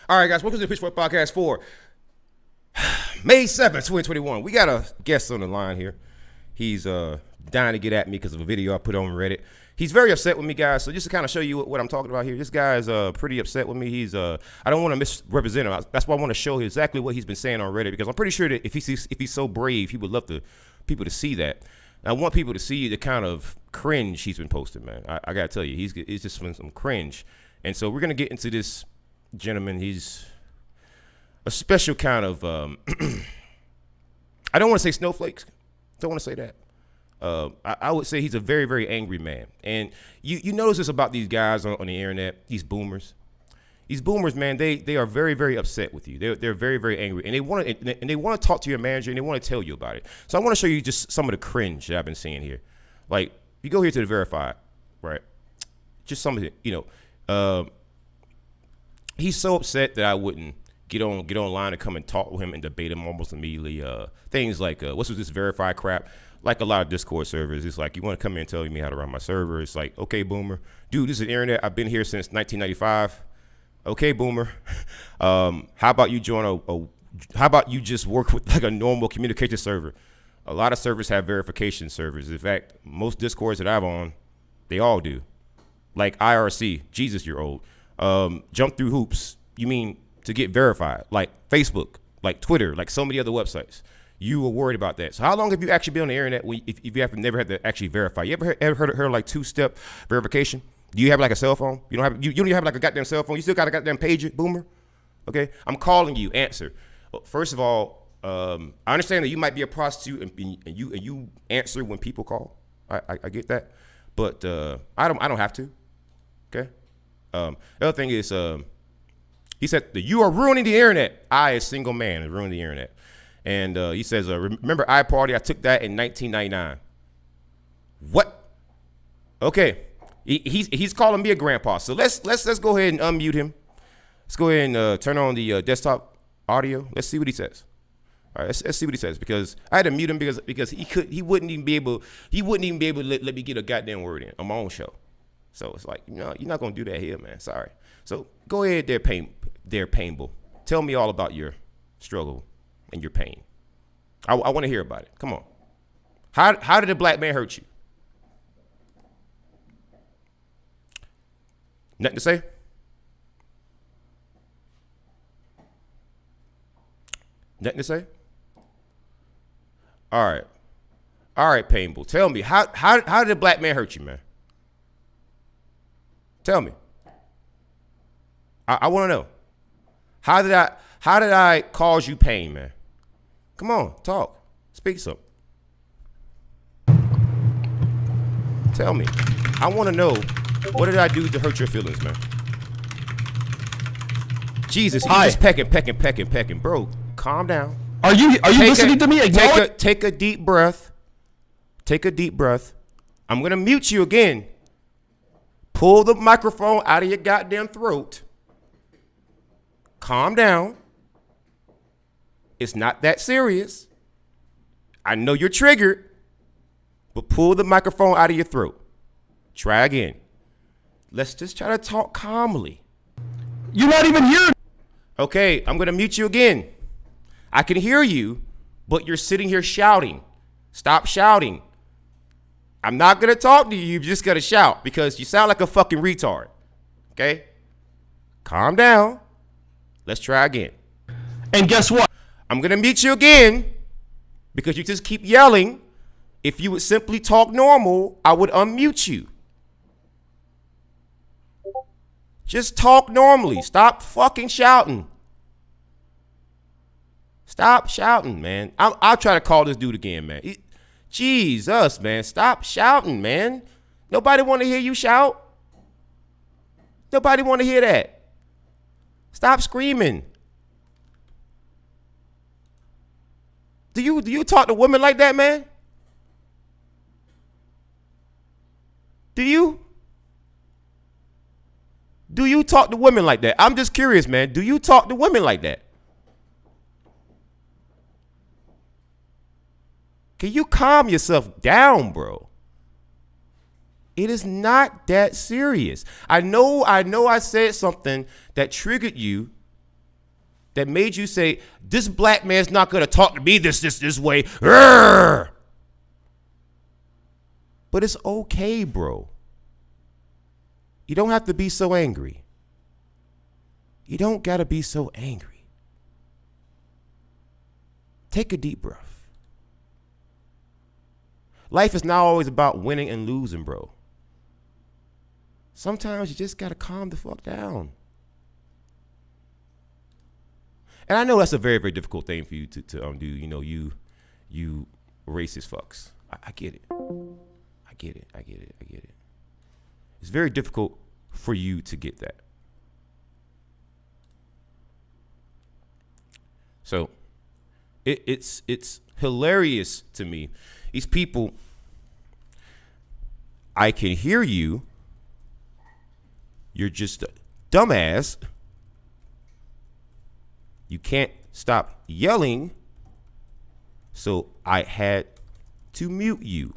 All right, guys, welcome to the Pitchfork podcast for May 7th, 2021. We got a guest on the line here. He's dying to get at me because of a video I put on Reddit. He's very upset with me, guys. So just to kind of show you what I'm talking about here, this guy is pretty upset with me. He's I don't want to misrepresent him. That's why I want to show exactly what he's been saying on Reddit, because I'm pretty sure that if he's so brave, he would love people to see that. And I want people to see the kind of cringe he's been posting, man. I gotta tell you, he's just been some cringe. And so we're gonna get into this gentleman. He's a special kind of I don't want to say snowflakes. Don't want to say that. I would say he's a very, very angry man. And you notice this about these guys on the internet, these boomers. These boomers, man, they are very, very upset with you. They're very, very angry, and they want to talk to your manager, and they want to tell you about it. So I want to show you just some of the cringe that I've been seeing here. Like, you go here to the verified, right? Just some of it, he's so upset that I wouldn't get online and come and talk with him and debate him almost immediately. Things like what's with this verified crap? Like a lot of Discord servers, it's like, you want to come in and tell me how to run my server? It's like, okay, boomer, dude, this is the internet. I've been here since 1995. Okay, boomer. How about you join how about you just work with like a normal communication server? A lot of servers have verification servers. In fact, most Discords that I'm on, they all do. Like IRC, Jesus, you're old. Jump through hoops. You mean to get verified? Like Facebook, like Twitter, like so many other websites. You were worried about that. So how long have you actually been on the internet if you have never had to actually verify? You ever heard of like two-step verification? Do you have like a cell phone? You don't even have like a goddamn cell phone. You still got a goddamn pager, boomer? Okay, I'm calling you. Answer. First of all, I understand that you might be a prostitute and you answer when people call. I get that, but I don't have to. Okay. The other thing is, he said that you are ruining the internet. I, a single man, is ruining the internet. And he says, remember iParty? I took that in 1999. What? Okay. He's calling me a grandpa. So let's go ahead and unmute him. Let's go ahead and turn on the desktop audio. Let's see what he says. All right, let's see what he says, because I had to mute him because he wouldn't even be able to let me get a goddamn word in on my own show. So it's like, you're not gonna do that here, man. Sorry. So go ahead there, Painful. Tell me all about your struggle and your pain. I want to hear about it. Come on. How did a black man hurt you? Nothing to say? Nothing to say? All right, Painful. Tell me, how did a black man hurt you, man? Tell me. I want to know. How did I cause you pain, man? Come on, talk. Speak something. Tell me. I want to know, what did I do to hurt your feelings, man? Jesus, he's just pecking. Bro, calm down. Are you listening to me? Take a deep breath. Take a deep breath. I'm going to mute you again. Pull the microphone out of your goddamn throat. Calm down. It's not that serious. I know you're triggered, but pull the microphone out of your throat. Try again. Let's just try to talk calmly. You're not even here. Okay, I'm going to mute you again. I can hear you, but you're sitting here shouting. Stop shouting. I'm not going to talk to you. You've just got to shout because you sound like a fucking retard. Okay? Calm down. Let's try again. And guess what? I'm going to mute you again because you just keep yelling. If you would simply talk normal, I would unmute you. Just talk normally. Stop fucking shouting. Stop shouting, man. I'll try to call this dude again, man. Jesus, man. Stop shouting, man. Nobody want to hear you shout. Nobody want to hear that. Stop screaming. Do you talk to women like that, man? Do you? Do you talk to women like that? I'm just curious, man. Do you talk to women like that? Can you calm yourself down, bro? It is not that serious. I know I said something that triggered you, that made you say, this black man's not going to talk to me this way. Urgh! But it's okay, bro. You don't have to be so angry. You don't got to be so angry. Take a deep breath. Life is not always about winning and losing, bro. Sometimes you just got to calm the fuck down. And I know that's a very, very difficult thing for you to do. You know, you racist fucks. I get it. I get it. It's very difficult for you to get that. So it's hilarious to me. These people, I can hear you. You're just a dumbass. You can't stop yelling. So I had to mute you.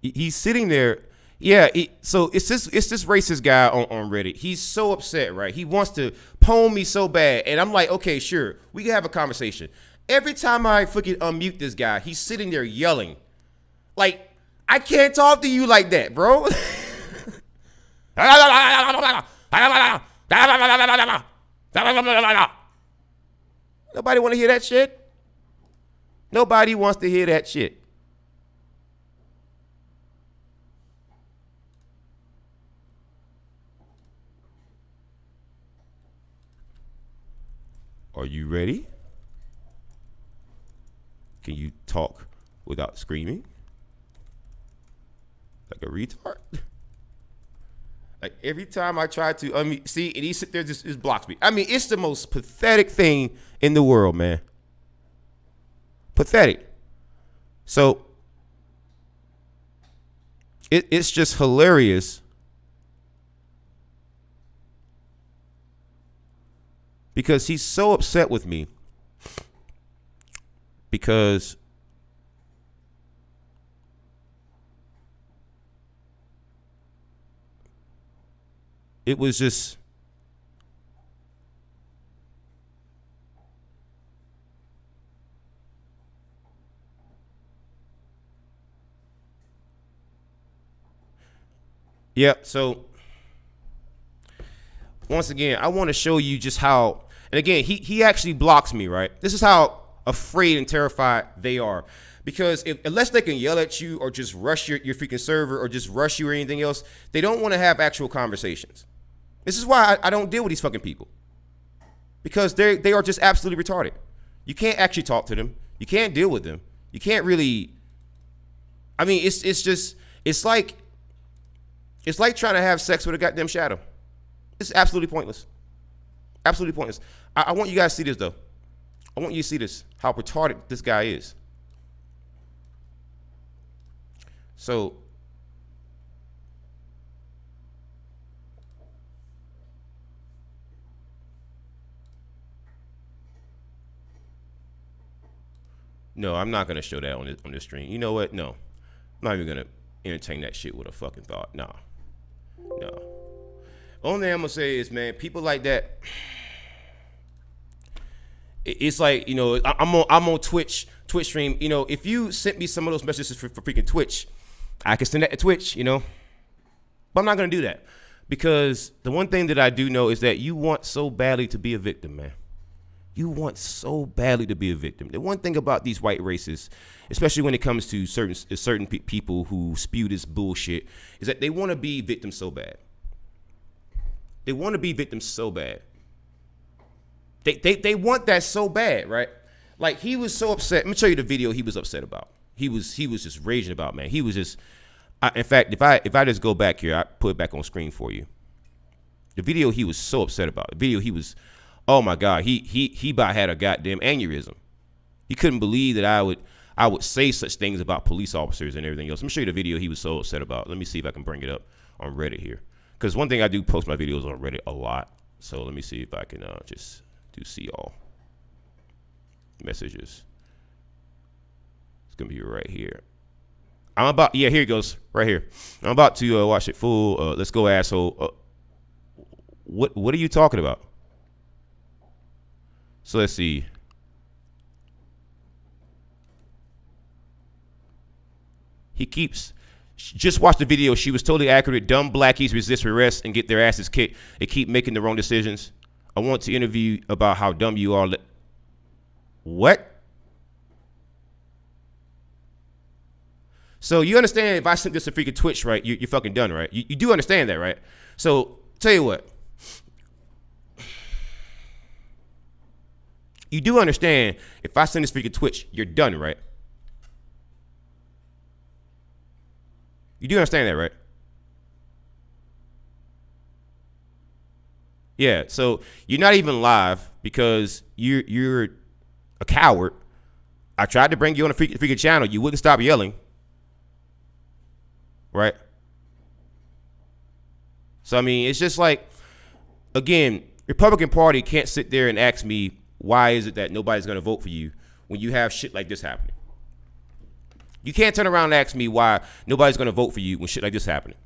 He's sitting there. Yeah, so it's this racist guy on Reddit. He's so upset, right? He wants to pwn me so bad. And I'm like, okay, sure. We can have a conversation. Every time I fucking unmute this guy, he's sitting there yelling. Like, I can't talk to you like that, bro. Nobody want to hear that shit? Nobody wants to hear that shit. Are you ready? Can you talk without screaming? Like a retard? Like every time I try to unmute, see, and he sit there just blocks me. I mean, it's the most pathetic thing in the world, man. Pathetic. So it's just hilarious. Because he's so upset with me. Because it was just yeah, so once again, I want to show you just how, and again, he actually blocks me, right? This is how afraid and terrified they are. Because unless they can yell at you or just rush your freaking server or just rush you or anything else, they don't want to have actual conversations. This is why I don't deal with these fucking people. Because they are just absolutely retarded. You can't actually talk to them. You can't deal with them. You can't really, I mean, it's like trying to have sex with a goddamn shadow. It's absolutely pointless. Absolutely pointless. I want you guys to see this, though. I want you to see this, how retarded this guy is. So, no, I'm not going to show that on this stream. You know what? No. I'm not even going to entertain that shit with a fucking thought. No. Only thing I'm going to say is, man, people like that, it's like, you know, I'm on Twitch stream. You know, if you sent me some of those messages for freaking Twitch, I can send that to Twitch, you know. But I'm not going to do that. Because the one thing that I do know is that you want so badly to be a victim, man. You want so badly to be a victim. The one thing about these white racists, especially when it comes to certain people who spew this bullshit, is that they want to be victims so bad. They want to be victims so bad. They want that so bad, right? Like, he was so upset. Let me show you the video he was upset about. He was just raging about, man. He was just, in fact, if I just go back here, I put it back on screen for you. The video he was so upset about. The video he was, oh my God, he about had a goddamn aneurysm. He couldn't believe that I would say such things about police officers and everything else. Let me show you the video he was so upset about. Let me see if I can bring it up on Reddit here. Because one thing, I do post my videos on Reddit a lot. So let me see if I can just do see all messages. It's going to be right here. I'm about, yeah, here it goes, right here. I'm about to watch it full. Let's go, asshole. What are you talking about? So let's see. He keeps, just watch the video. She was totally accurate. Dumb blackies resist arrest and get their asses kicked. They keep making the wrong decisions. I want to interview about how dumb you are. What? So you understand if I sent this to freaking Twitch, right? You're fucking done, right? You do understand that, right? So tell you what. You do understand if I send this freaking Twitch, you're done, right? You do understand that, right? Yeah, so you're not even live because you're a coward. I tried to bring you on a freaking channel. You wouldn't stop yelling. Right? So, I mean, it's just like, again, Republican Party can't sit there and ask me, why is it that nobody's going to vote for you when you have shit like this happening? You can't turn around and ask me why nobody's going to vote for you when shit like this happening.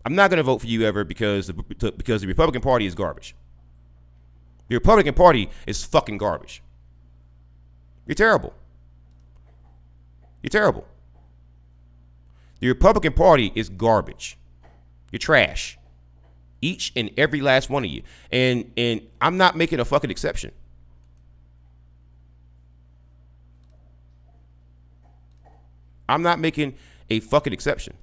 I'm not going to vote for you ever because the Republican Party is garbage. The Republican Party is fucking garbage. You're terrible. You're terrible. The Republican Party is garbage. You're trash. Each and every last one of you. And I'm not making a fucking exception. I'm not making a fucking exception.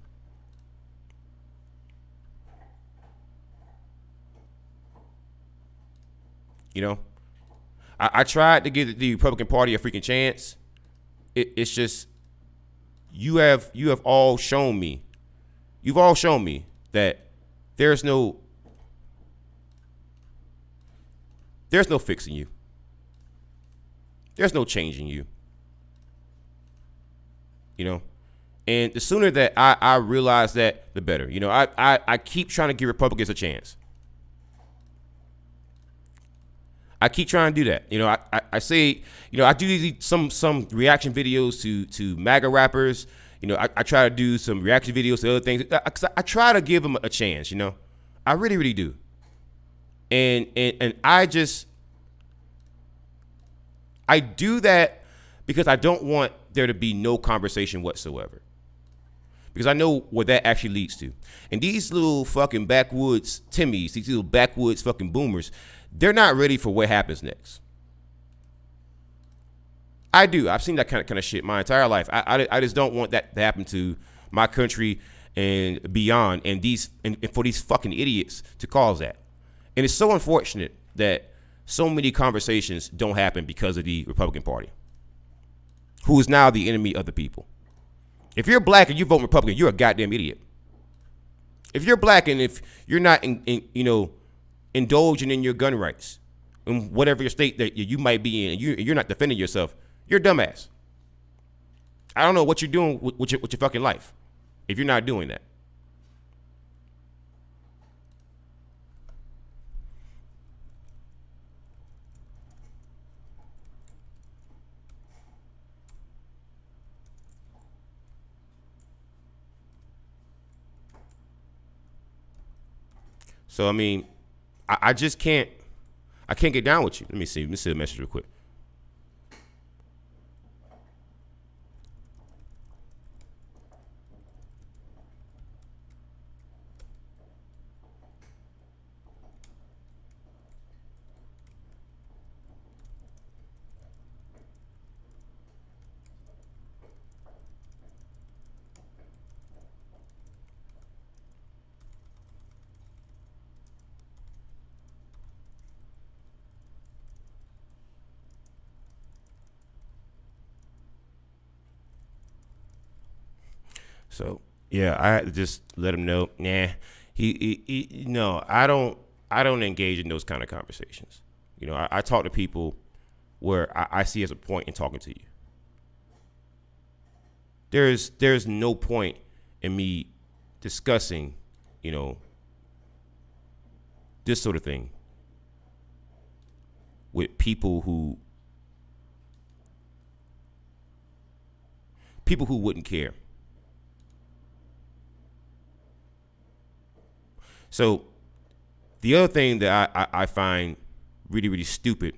You know? I tried to give the Republican Party a freaking chance. It's just, you have all shown me. You've all shown me that there's no fixing you. There's no changing you. You know? And the sooner that I realize that, the better. You know, I keep trying to give Republicans a chance. I keep trying to do that. You know, I say, you know, I do these some reaction videos to MAGA rappers. You know, I try to do some reaction videos to other things. I try to give them a chance, you know. I really, really do. And I do that because I don't want there to be no conversation whatsoever. Because I know what that actually leads to. And these little fucking backwoods Timmies, these little backwoods fucking boomers, they're not ready for what happens next. I do. I've seen that kind of shit my entire life. I just don't want that to happen to my country and beyond, and for these fucking idiots to cause that. And it's so unfortunate that so many conversations don't happen because of the Republican Party, who is now the enemy of the people. If you're black and you vote Republican, you're a goddamn idiot. If you're black and if you're not indulging in your gun rights in whatever your state that you might be in, and you're not defending yourself, you're a dumbass. I don't know what you're doing with your fucking life if you're not doing that. So, I mean, I just can't get down with you. Let me see the message real quick. So yeah, I had to just let him know. Nah, he no, I don't engage in those kind of conversations. You know, I talk to people where I see as a point in talking to you. There's no point in me discussing, you know, this sort of thing with people who wouldn't care. So the other thing that I find really, really stupid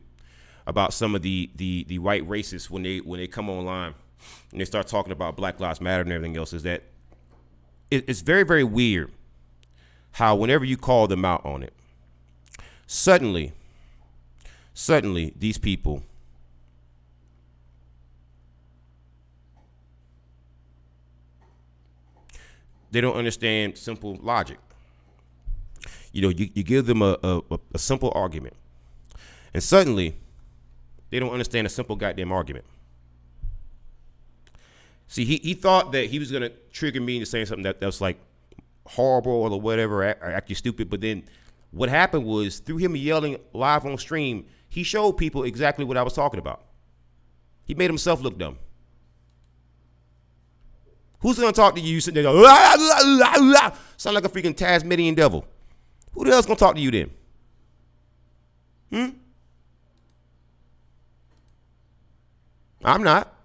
about some of the white racists when they come online and they start talking about Black Lives Matter and everything else is that it's very, very weird how whenever you call them out on it, suddenly these people they don't understand simple logic. You know, you give them a simple argument, and suddenly they don't understand a simple goddamn argument. See, he thought that he was going to trigger me into saying something that was like horrible or whatever, or act you stupid. But then what happened was through him yelling live on stream, he showed people exactly what I was talking about. He made himself look dumb. Who's going to talk to you sitting there going, la, la, la, la, sound like a freaking Tasmanian devil? Who the hell's going to talk to you then? I'm not.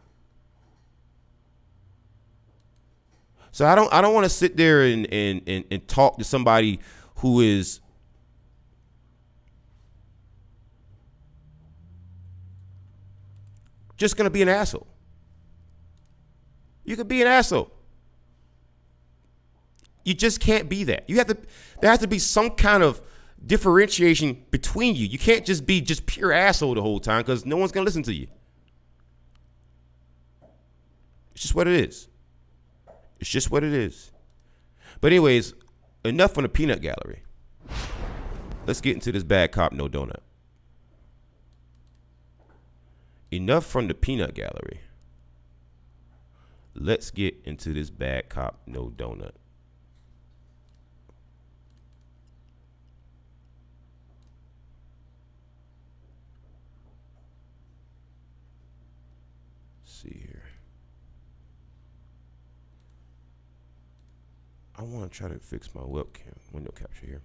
So I don't want to sit there and talk to somebody who is just going to be an asshole. You could be an asshole. You just can't be that. There has to be some kind of differentiation between you. You can't just be just pure asshole the whole time because no one's going to listen to you. It's just what it is. It's just what it is. But anyways, enough from the peanut gallery. Let's get into this bad cop, no donut. Enough from the peanut gallery. Let's get into this bad cop, no donut. Let's see here. I want to try to fix my webcam window capture here.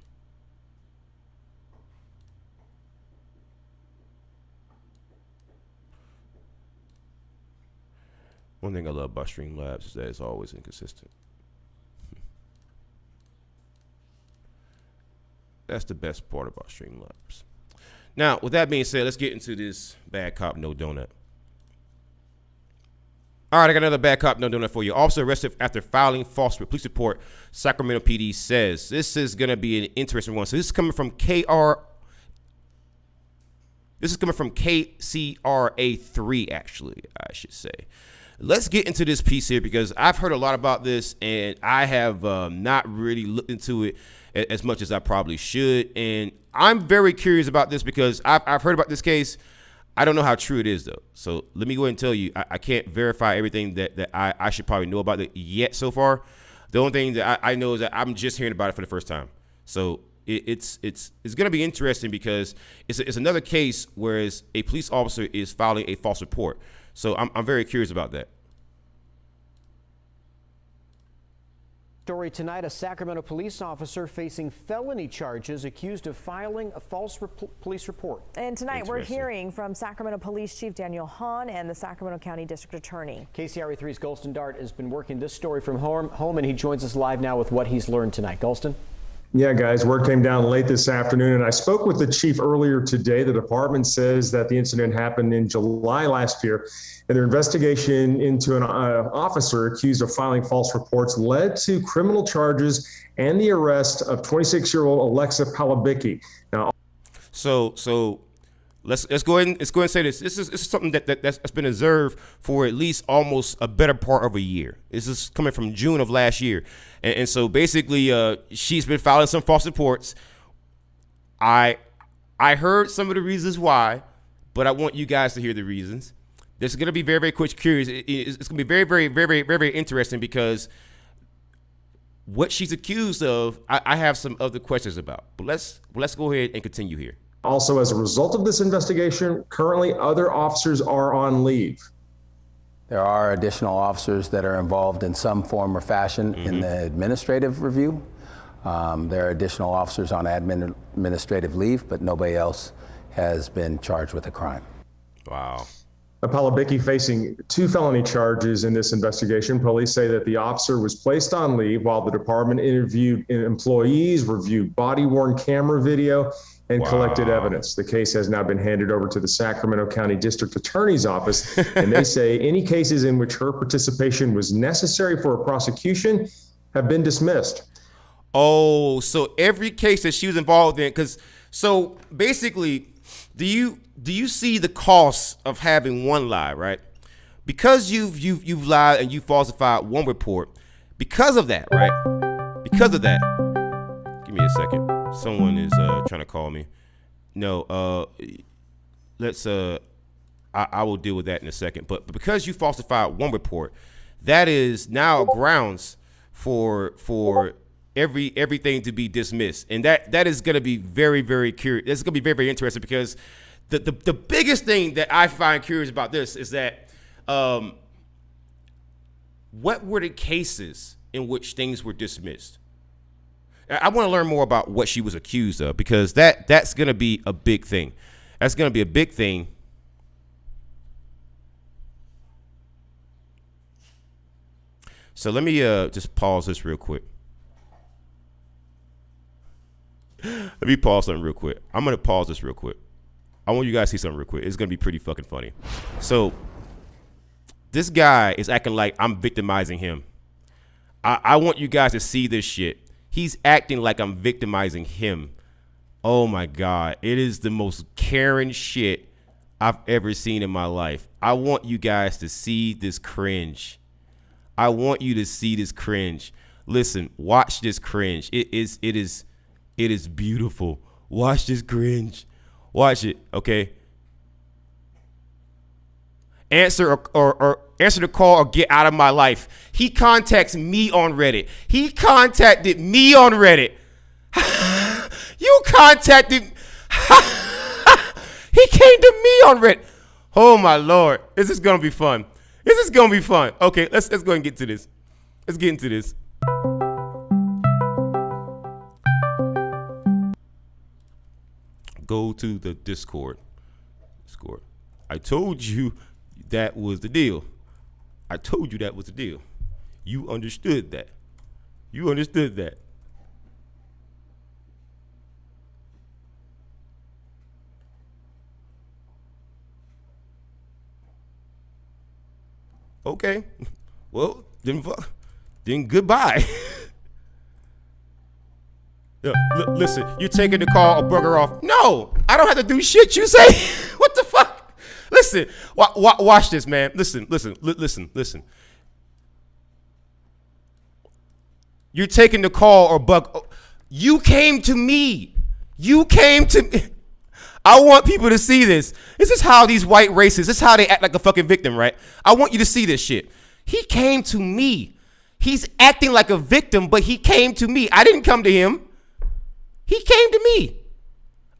One thing I love about Streamlabs is that it's always inconsistent. That's the best part about Streamlabs. Now, with that being said, let's get into this bad cop, no donut. All right, I got another bad cop, no donut for you. Officer arrested after filing false police report, Sacramento PD says. This is going to be an interesting one. So this is coming from KCRA3, actually, I should say. Let's get into this piece here because I've heard a lot about this and I have not really looked into it as much as I probably should. And I'm very curious about this because I've heard about this case. I don't know how true it is, though. So let me go ahead and tell you, I can't verify everything that I should probably know about it yet so far. The only thing that I know is that I'm just hearing about it for the first time. So it's going to be interesting because it's another case where a police officer is filing a false report. So I'm very curious about that. Story tonight, a Sacramento police officer facing felony charges accused of filing a false police report. And tonight we're hearing from Sacramento Police Chief Daniel Hahn and the Sacramento County District Attorney. KCRA3's Golston Dart has been working this story from home and he joins us live now with what he's learned tonight. Golston? Yeah, guys, word came down late this afternoon, and I spoke with the chief earlier today. The department says that the incident happened in July last year, and their investigation into an officer accused of filing false reports led to criminal charges and the arrest of 26-year-old Alexa Palabicki. Now, so let's go ahead and say this. This is something that's been observed for at least almost a better part of a year. This is coming from June of last year. And so basically, she's been filing some false reports. I heard some of the reasons why, but I want you guys to hear the reasons. This is going to be very, very quick, curious. It's going to be very, very, very, very, very, very interesting because what she's accused of, I have some other questions about. But let's go ahead and continue here. Also, as a result of this investigation, currently other officers are on leave. There are additional officers that are involved in some form or fashion in the administrative review. There are additional officers on administrative leave, but nobody else has been charged with a crime. Wow. Palabicki facing 2 felony charges in this investigation. Police say that the officer was placed on leave while the department interviewed employees, reviewed body-worn camera video, and collected evidence. The case has now been handed over to the Sacramento County District Attorney's Office, and they say any cases in which her participation was necessary for a prosecution have been dismissed. Oh, so every case that she was involved in, so basically, do you see the cost of having one lie, right? Because you've lied and you falsified one report, because of that, right? Because of that. Give me a second. Someone is trying to call me. No, let's I will deal with that in a second. But because you falsified one report, that is now grounds for everything to be dismissed, and that is going to be very, very curious. It's going to be very, very interesting, because the biggest thing that I find curious about this is that what were the cases in which things were dismissed? I want to learn more about what she was accused of, because that's going to be a big thing. That's going to be a big thing. So let me just pause this real quick. Let me pause something real quick. I'm going to pause this real quick. I want you guys to see something real quick. It's going to be pretty fucking funny. So this guy is acting like I'm victimizing him. I want you guys to see this shit. He's acting like I'm victimizing him. Oh my God. It is the most Karen shit I've ever seen in my life. I want you guys to see this cringe. I want you to see this cringe. Listen, watch this cringe. It is beautiful. Watch this cringe. Watch it, okay? Answer or answer the call or get out of my life. He contacts me on Reddit. He contacted me on Reddit. You contacted. He came to me on Reddit. Oh my Lord, this is gonna be fun. This is gonna be fun. Okay, let's go and get to this. Let's get into this. Go to the Discord. I told you that was the deal. I told you that was the deal. You understood that. You understood that. Okay. Well, then goodbye. Yeah, listen, you're taking the call or bugger off. No, I don't have to do shit you say. What the fuck? Listen, watch this, man. Listen. You're taking the call or bug. You came to me. You came to me. I want people to see this. This is how these white racists, this is how they act like a fucking victim, right? I want you to see this shit. He came to me. He's acting like a victim, but he came to me. I didn't come to him. He came to me.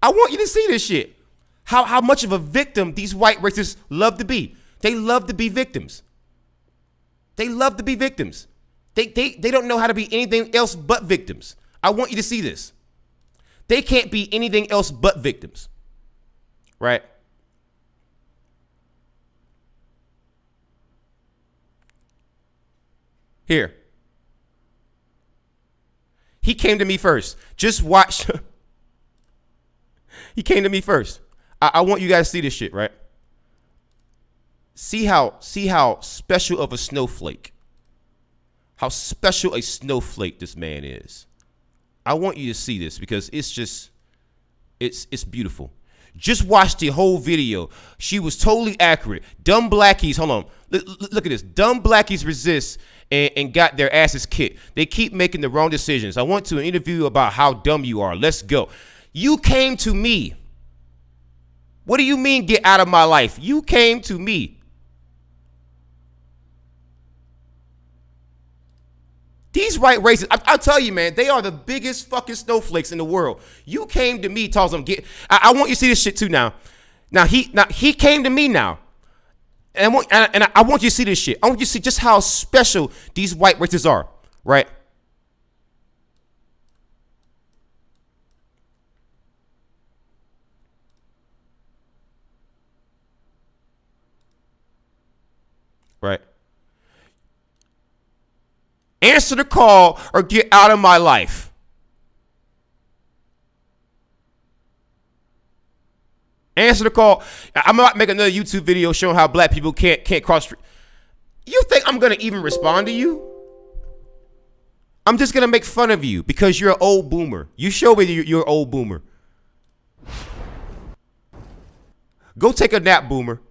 I want you to see this shit. How much of a victim these white racists love to be. They love to be victims. They love to be victims. They don't know how to be anything else but victims. I want you to see this. They can't be anything else but victims. Right? Here. He came to me first. Just watch. He came to me first. I want you guys to see this shit, right? See how special of a snowflake. How special a snowflake this man is. I want you to see this because it's beautiful. Just watch the whole video. She was totally accurate. Dumb blackies, hold on. Look at this. Dumb blackies resist and got their asses kicked. They keep making the wrong decisions. I want to interview about how dumb you are. Let's go. You came to me. What do you mean get out of my life? You came to me. These white racists, I'll tell you, man, they are the biggest fucking snowflakes in the world. You came to me, tells them I want you to see this shit too now. Now he came to me now. And I want you to see this shit. I want you to see just how special these white racists are, right? right? Answer the call or get out of my life. Answer the call. I'm about to make another YouTube video showing how black people can't cross street. You think I'm going to even respond to you? I'm just going to make fun of you because you're an old boomer. You show me you're an old boomer. Go take a nap, boomer.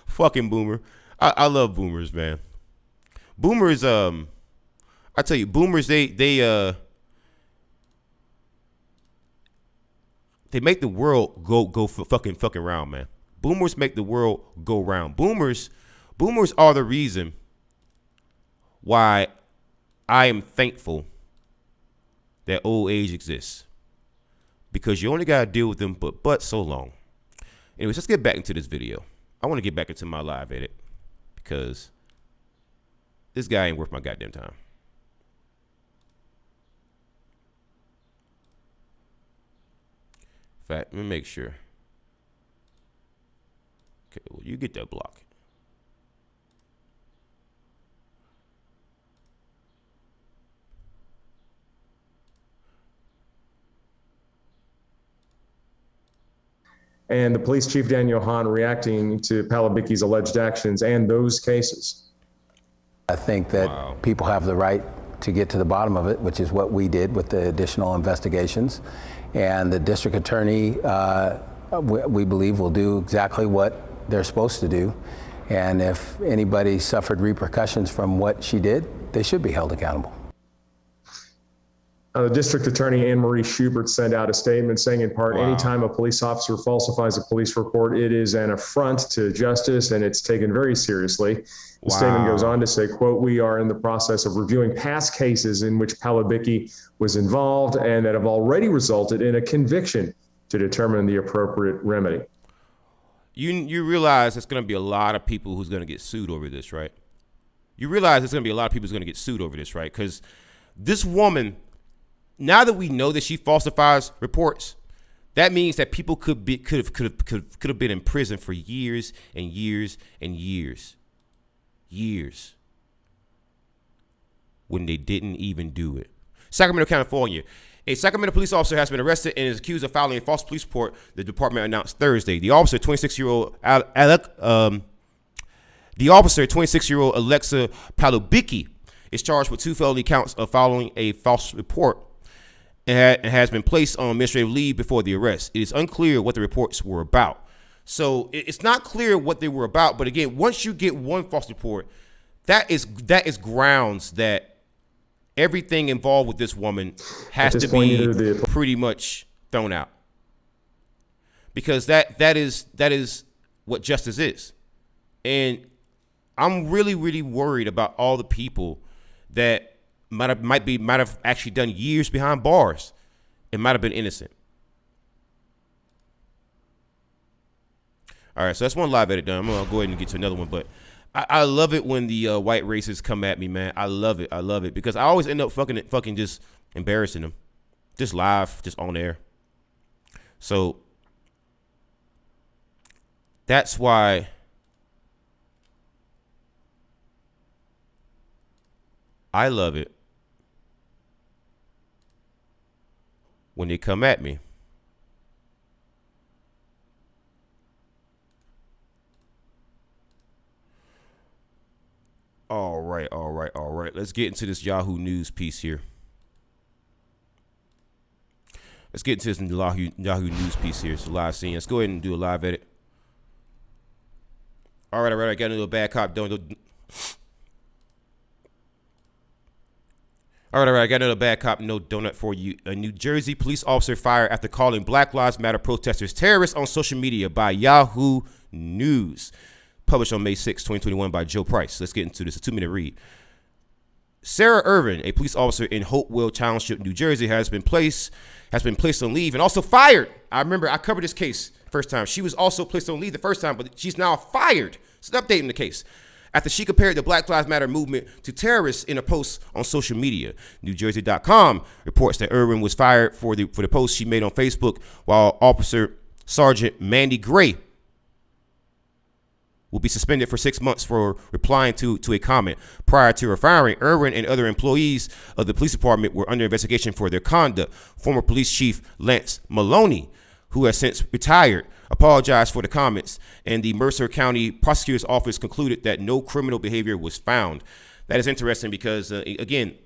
Fucking boomer. I love boomers, man. Boomers, I tell you, boomers, they make the world go fucking round, man. Boomers make the world go round. Boomers are the reason why I am thankful that old age exists. Because you only got to deal with them but so long. Anyways, let's get back into this video. I want to get back into my live edit because this guy ain't worth my goddamn time. In fact, let me make sure. Okay, well, you get that block. And the police chief, Daniel Hahn, reacting to Palabicki's alleged actions and those cases. I think that people have the right to get to the bottom of it, which is what we did with the additional investigations. And the district attorney, we believe, will do exactly what they're supposed to do. And if anybody suffered repercussions from what she did, they should be held accountable. The district attorney, Anne Marie Schubert, sent out a statement saying, in part, anytime a police officer falsifies a police report, it is an affront to justice and it's taken very seriously. The statement goes on to say, quote, we are in the process of reviewing past cases in which Palabicki was involved and that have already resulted in a conviction to determine the appropriate remedy. You realize there's going to be a lot of people who's going to get sued over this, right? You realize there's going to be a lot of people who's going to get sued over this, right? Because this woman, now that we know that she falsifies reports, that means that people could have been in prison for years and years and years when they didn't even do it. Sacramento, California. A Sacramento police officer has been arrested and is accused of filing a false police report, the department announced Thursday. The officer, 26-year-old Alexa Palabicki, is charged with 2 felony counts of filing a false report and has been placed on administrative leave before the arrest. It is unclear what the reports were about. So it's not clear what they were about. But again, once you get one false report, that is grounds that everything involved with this woman has to be pretty much thrown out. Because that is what justice is. And I'm really, really worried about all the people that might have actually done years behind bars and might have been innocent. All right, so that's one live edit done. I'm gonna go ahead and get to another one, but I love it when the white racists come at me, man. I love it because I always end up fucking just embarrassing them, just live, just on air. So that's why I love it when they come at me. All right. Let's get into this Yahoo News piece here. It's a live scene. Let's go ahead and do a live edit. All right. I got a little bad cop. I got another bad cop, no donut for you. A New Jersey police officer fired after calling Black Lives Matter protesters terrorists on social media by Yahoo News. Published on May 6, 2021 by Joe Price. Let's get into this. A 2-minute read. Sarah Irvin, a police officer in Hopewell Township, New Jersey, has been placed on leave and also fired. I remember I covered this case first time. She was also placed on leave the first time, but she's now fired. It's an update in the case. After she compared the Black Lives Matter movement to terrorists in a post on social media. NewJersey.com reports that Irwin was fired for the post she made on Facebook, while Officer Sergeant Mandy Gray will be suspended for 6 months for replying to a comment. Prior to her firing, Irwin and other employees of the police department were under investigation for their conduct. Former police chief Lance Maloney, who has since retired, apologized for the comments, and the Mercer County Prosecutor's Office concluded that no criminal behavior was found. That is interesting because, again,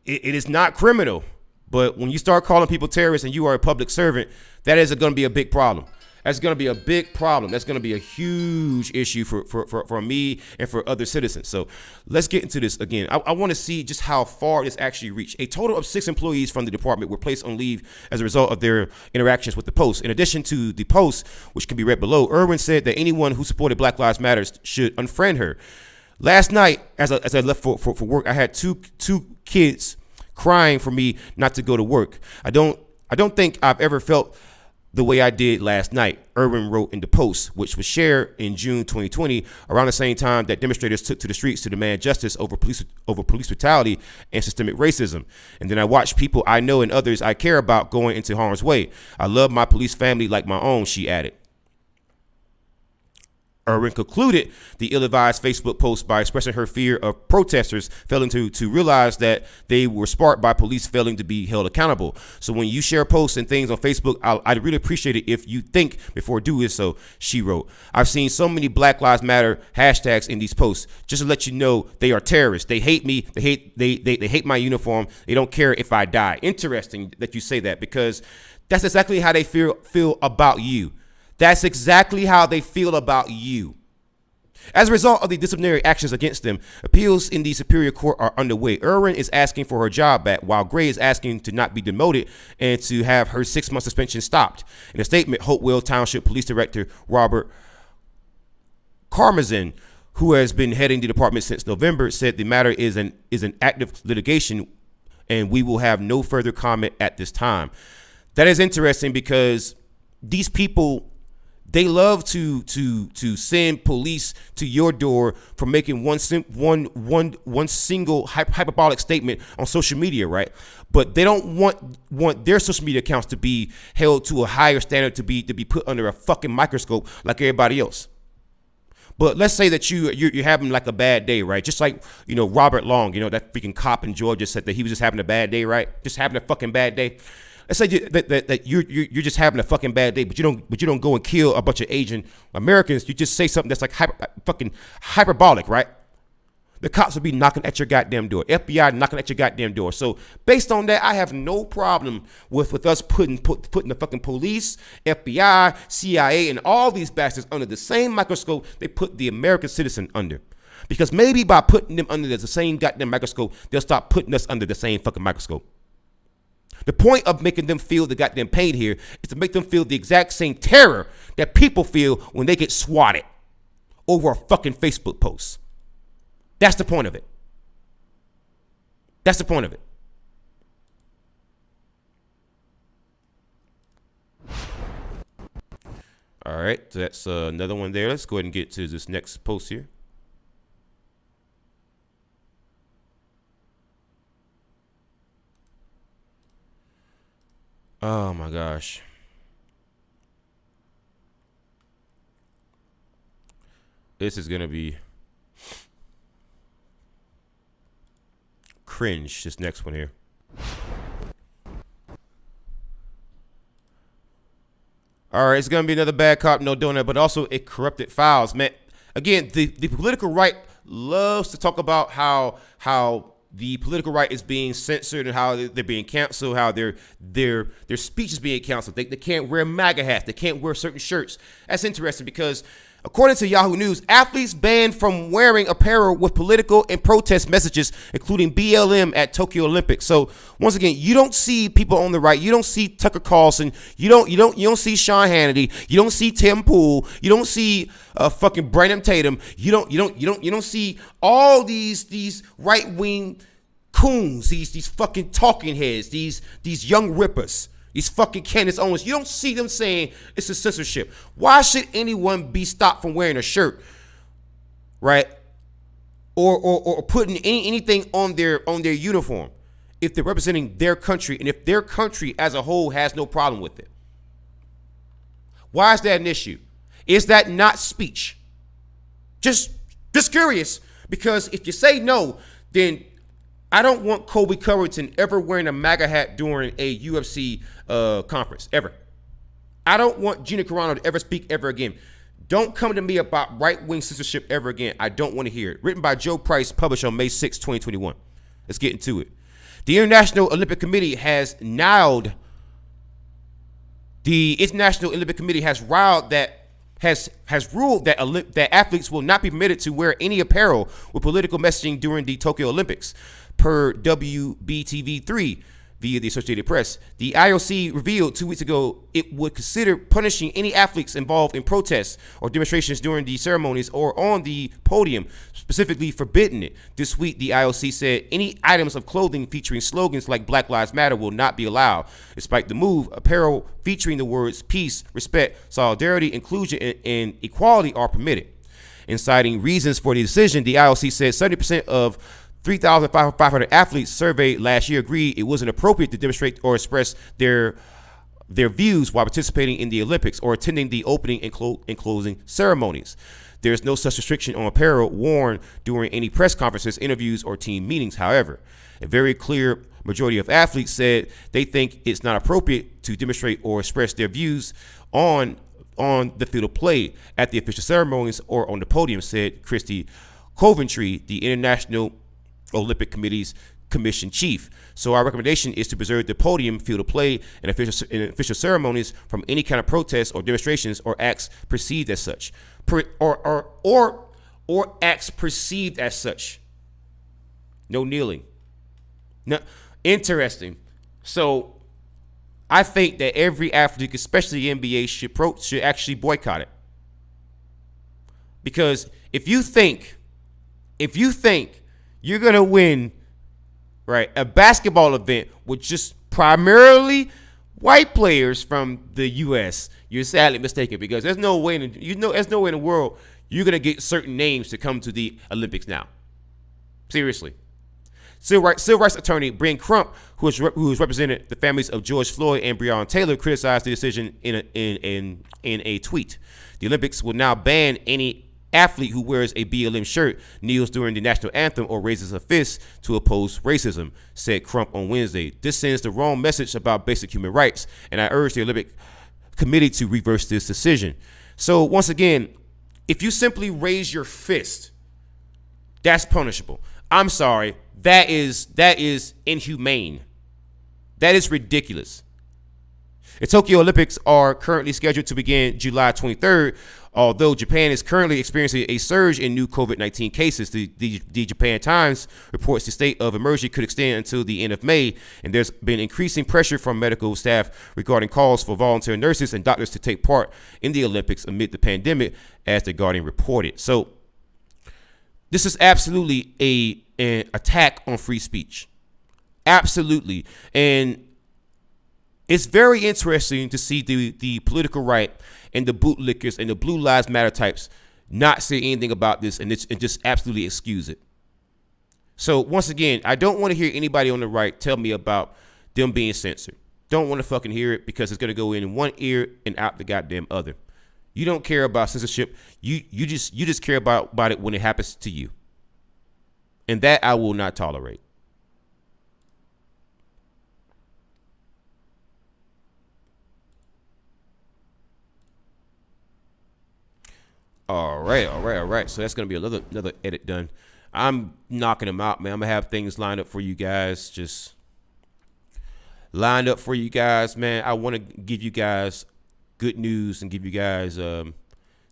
it is not criminal, but when you start calling people terrorists and you are a public servant, that is going to be a big problem. That's going to be a big problem. That's going to be a huge issue for me and for other citizens. So let's get into this again. I want to see just how far this actually reached. A total of 6 employees from the department were placed on leave as a result of their interactions with the Post. In addition to the Post, which can be read below, Irwin said that anyone who supported Black Lives Matter should unfriend her. Last night, as I left for work, I had two kids crying for me not to go to work. I don't think I've ever felt the way I did last night, Irwin wrote in the Post, which was shared in June 2020, around the same time that demonstrators took to the streets to demand justice over police brutality and systemic racism. And then I watched people I know and others I care about going into harm's way. I love my police family like my own, she added. Irwin concluded the ill-advised Facebook post by expressing her fear of protesters failing to realize that they were sparked by police failing to be held accountable. So when you share posts and things on Facebook, I'd really appreciate it if you think before doing so, she wrote. I've seen so many Black Lives Matter hashtags in these posts. Just to let you know, they are terrorists. They hate me. They hate my uniform. They don't care if I die. Interesting that you say that, because that's exactly how they feel about you. That's exactly how they feel about you. As a result of the disciplinary actions against them, appeals in the Superior Court are underway. Irwin is asking for her job back, while Gray is asking to not be demoted and to have her 6-month suspension stopped. In a statement, Hopewell Township Police Director Robert Karmazin, who has been heading the department since November, said the matter is an active litigation and we will have no further comment at this time. That is interesting because these people, they love to send police to your door for making one single hyperbolic statement on social media, right? But they don't want their social media accounts to be held to a higher standard, to be put under a fucking microscope like everybody else. But let's say that you're having like a bad day, right? Just like, Robert Long, that freaking cop in Georgia said that he was just having a bad day, right? Just having a fucking bad day. Let's say that you're just having a fucking bad day, but you don't go and kill a bunch of Asian Americans. You just say something that's like fucking hyperbolic, right? The cops will be knocking at your goddamn door. FBI knocking at your goddamn door. So based on that, I have no problem with us putting the fucking police, FBI, CIA, and all these bastards under the same microscope they put the American citizen under. Because maybe by putting them under the same goddamn microscope, they'll stop putting us under the same fucking microscope. The point of making them feel the goddamn pain here is to make them feel the exact same terror that people feel when they get swatted over a fucking Facebook post. That's the point of it. That's the point of it. All right, so that's another one there. Let's go ahead and get to this next post here. Oh my gosh. This is going to be cringe, this next one here. All right, it's going to be another bad cop, no donut, but also it corrupted files, man. Again, the political right loves to talk about how the political right is being censored and how they're being canceled, how their speech is being canceled. They can't wear MAGA hats. They can't wear certain shirts. That's interesting because, according to Yahoo News, athletes banned from wearing apparel with political and protest messages, including BLM at Tokyo Olympics. So once again, you don't see people on the right. You don't see Tucker Carlson. You don't see Sean Hannity. You don't see Tim Pool. You don't see fucking Brandon Tatum. You don't see all these right wing coons. These fucking talking heads. These young rippers. These fucking Candace Owens, you don't see them saying it's a censorship. Why should anyone be stopped from wearing a shirt, right? Or putting anything on their uniform if they're representing their country and if their country as a whole has no problem with it? Why is that an issue? Is that not speech? Just curious, because if you say no, then I don't want Colby Covington ever wearing a MAGA hat during a UFC conference, ever. I don't want Gina Carano to ever speak ever again. Don't come to me about right-wing censorship ever again. I don't want to hear it. Written by Joe Price, published on May 6, 2021. Let's get into it. The International Olympic Committee has ruled that athletes will not be permitted to wear any apparel with political messaging during the Tokyo Olympics, per WBTV3 via the Associated Press. The IOC revealed 2 weeks ago it would consider punishing any athletes involved in protests or demonstrations during the ceremonies or on the podium, specifically forbidding it. This week, the IOC said any items of clothing featuring slogans like Black Lives Matter will not be allowed. Despite the move, apparel featuring the words peace, respect, solidarity, inclusion, and equality are permitted. In citing reasons for the decision, the IOC said 70% of 3,500 athletes surveyed last year agreed it wasn't appropriate to demonstrate or express their views while participating in the Olympics or attending the opening and closing ceremonies. There is no such restriction on apparel worn during any press conferences, interviews, or team meetings. However, a very clear majority of athletes said they think it's not appropriate to demonstrate or express their views on the field of play at the official ceremonies or on the podium, said Christy Coventry, the International Olympic Committee's commission chief. So our recommendation is to preserve the podium, field of play, and official ceremonies from any kind of protests or demonstrations or acts perceived as such, or acts perceived as such. No kneeling. No, interesting. So I think that every athlete, especially the NBA, should actually boycott it, because if you think you're going to win, right, a basketball event with just primarily white players from the U.S., you're sadly mistaken, because there's no way in the world you're going to get certain names to come to the Olympics now. Seriously. Civil rights attorney Bryn Crump, who has represented the families of George Floyd and Breonna Taylor, criticized the decision in a tweet. The Olympics will now ban any athlete who wears a BLM shirt, kneels during the national anthem, or raises a fist to oppose racism, said Crump on Wednesday. This sends the wrong message about basic human rights, and I urge the Olympic Committee to reverse this decision. So once again, if you simply raise your fist, that's punishable. I'm sorry, that is inhumane. That is ridiculous. The Tokyo Olympics are currently scheduled to begin July 23rd, although Japan is currently experiencing a surge in new COVID-19 cases. The Japan Times reports the state of emergency could extend until the end of May, and there's been increasing pressure from medical staff regarding calls for volunteer nurses and doctors to take part in the Olympics amid the pandemic, as The Guardian reported. So this is absolutely an attack on free speech. Absolutely. And it's very interesting to see the political right and the bootlickers and the Blue Lives Matter types not say anything about this and just absolutely excuse it. So once again, I don't want to hear anybody on the right tell me about them being censored. Don't want to fucking hear it, because it's going to go in one ear and out the goddamn other. You don't care about censorship. You just care about it when it happens to you. And that I will not tolerate. All right. So that's going to be another edit done. I'm knocking them out, man. I'm going to have things lined up for you guys. Just lined up for you guys, man. I want to give you guys good news and give you guys the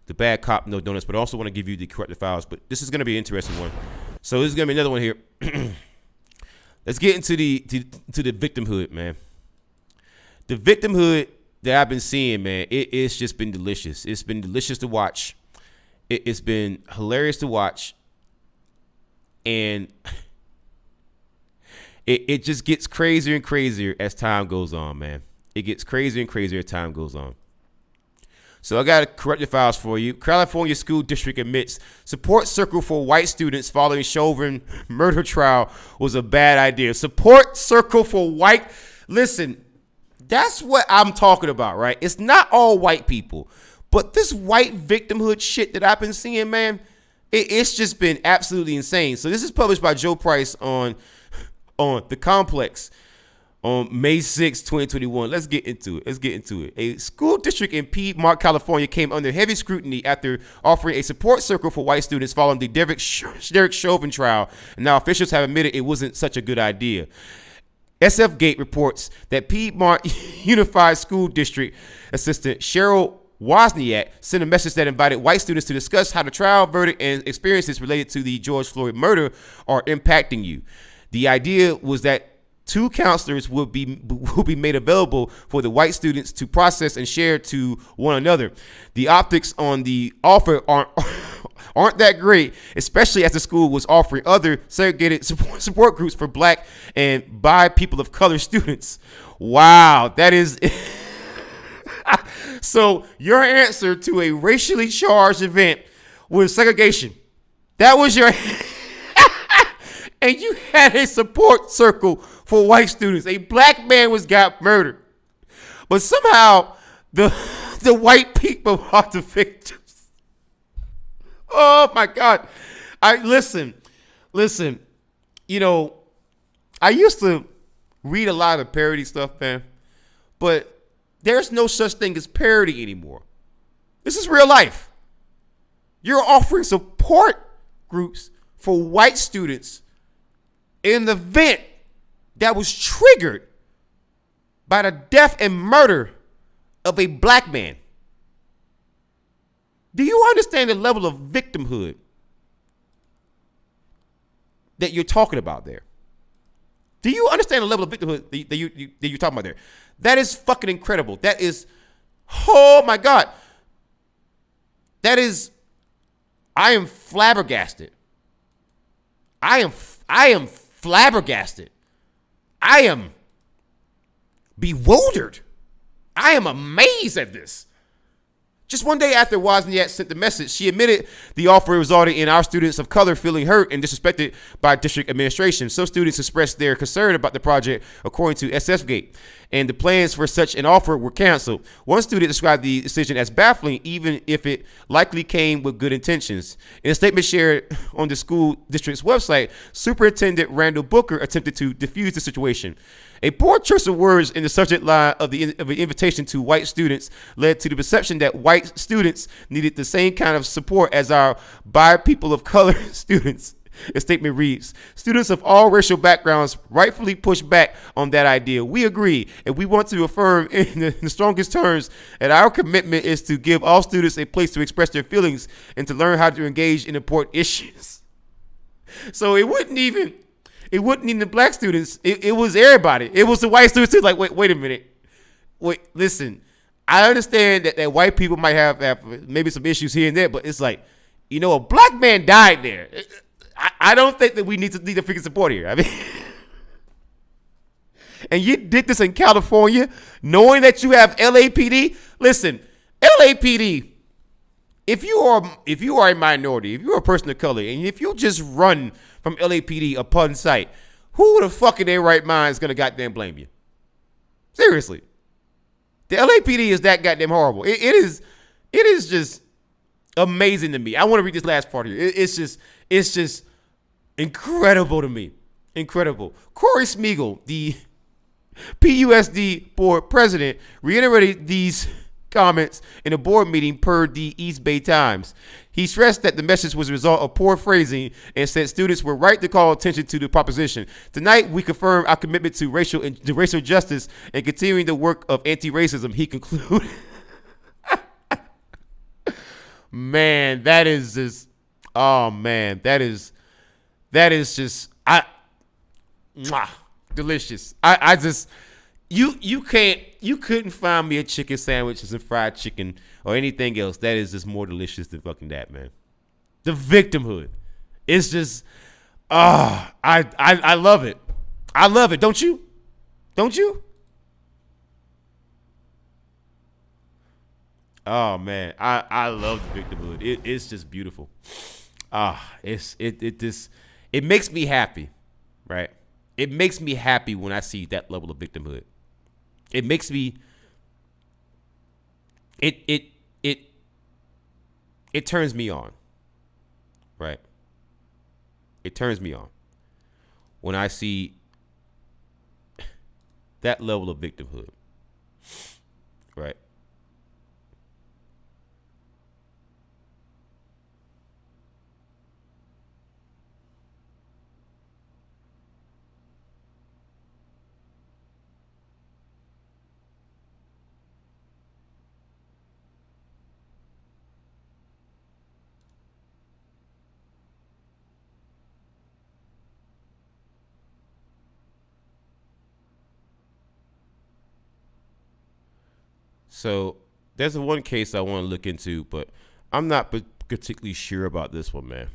bad cop, no donuts, but I also want to give you the corrected files. But this is going to be an interesting one. So this is going to be another one here. Let's get into the victimhood, man. The victimhood that I've been seeing, man, it's just been delicious. It's been delicious to watch. It's been hilarious to watch. And it just gets crazier and crazier as time goes on, man. It gets crazier and crazier as time goes on. So I got corrected files for you. California school district admits support circle for white students following Chauvin murder trial was a bad idea. Support circle for white. Listen, that's what I'm talking about, right? It's not all white people. But this white victimhood shit that I've been seeing, man, It's just been absolutely insane. So this is published by Joe Price on The Complex on May 6, 2021. Let's get into it. A school district in Piedmont, California came under heavy scrutiny after offering a support circle for white students following the Derek Chauvin trial. And now officials have admitted it wasn't such a good idea. SF Gate reports that Piedmont Unified School District Assistant Cheryl Wozniak sent a message that invited white students to discuss how the trial, verdict, and experiences related to the George Floyd murder are impacting you. The idea was that 2 counselors will be made available for the white students to process and share to one another. The optics on the offer aren't that great, especially as the school was offering other segregated support groups for black and bi people of color students. Wow, that is... So your answer to a racially charged event was segregation. That was your... And you had a support circle for white students. A black man got murdered. But somehow the white people are the victims. Oh my God. Listen. You know, I used to read a lot of parody stuff, man. But there's no such thing as parody anymore. This is real life. You're offering support groups for white students in an event that was triggered by the death and murder of a black man. Do you understand the level of victimhood that you're talking about there? Do you understand the level of victimhood that you're talking about there? That is fucking incredible. That is, oh my God. I am flabbergasted. I am flabbergasted. I am bewildered. I am amazed at this. Just one day after Wozniak sent the message, she admitted the offer resulted in our students of color feeling hurt and disrespected by district administration. Some students expressed their concern about the project, according to SFGate, and the plans for such an offer were canceled. One student described the decision as baffling, even if it likely came with good intentions. In a statement shared on the school district's website, Superintendent Randall Booker attempted to diffuse the situation. A poor choice of words in the subject line of the invitation to white students led to the perception that white students needed the same kind of support as our bi people of color students. The statement reads, students of all racial backgrounds rightfully push back on that idea. We agree, and we want to affirm in the strongest terms that our commitment is to give all students a place to express their feelings and to learn how to engage in important issues. So it wasn't even the black students. It was everybody. It was the white students too. Like, wait a minute. Wait, listen. I understand that white people might have maybe some issues here and there, but it's like, you know, a black man died there. I don't think that we need to freaking support here. I mean, and you did this in California, knowing that you have LAPD. Listen, LAPD. If you are a minority, if you're a person of color, and if you just run from LAPD upon sight, who the fuck in their right mind is gonna goddamn blame you? Seriously, the LAPD is that goddamn horrible. It is just amazing to me. I want to read this last part here. It's just incredible to me. Incredible. Corey Smeagol, the PUSD board president, reiterated these comments in a board meeting per the East Bay Times. He stressed that the message was a result of poor phrasing and said students were right to call attention to the proposition. Tonight, we confirm our commitment to racial justice and continuing the work of anti-racism, he concluded. Man, that is just, oh man, that is just, delicious. I just, you couldn't find me a chicken sandwich and some fried chicken or anything else that is just more delicious than fucking that, man. The victimhood. It's just, I love it. I love it. Don't you? Don't you? Oh man, I love the victimhood. It's just beautiful. It makes me happy, right? It makes me happy when I see that level of victimhood. It makes me. It turns me on, right? It turns me on when I see that level of victimhood, right? So there's one case I want to look into, but I'm not particularly sure about this one, man.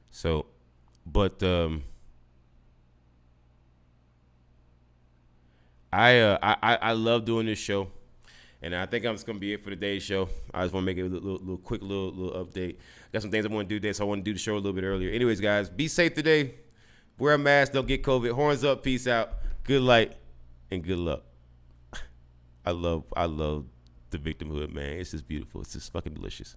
So, but I love doing this show, and I think I'm just gonna be it for today's show. I just want to make it a little quick little update. Got some things I want to do today, so I want to do the show a little bit earlier. Anyways, guys, be safe today. Wear a mask. Don't get COVID. Horns up. Peace out. Good light and good luck. I love the victimhood, man. It's just beautiful. It's just fucking delicious.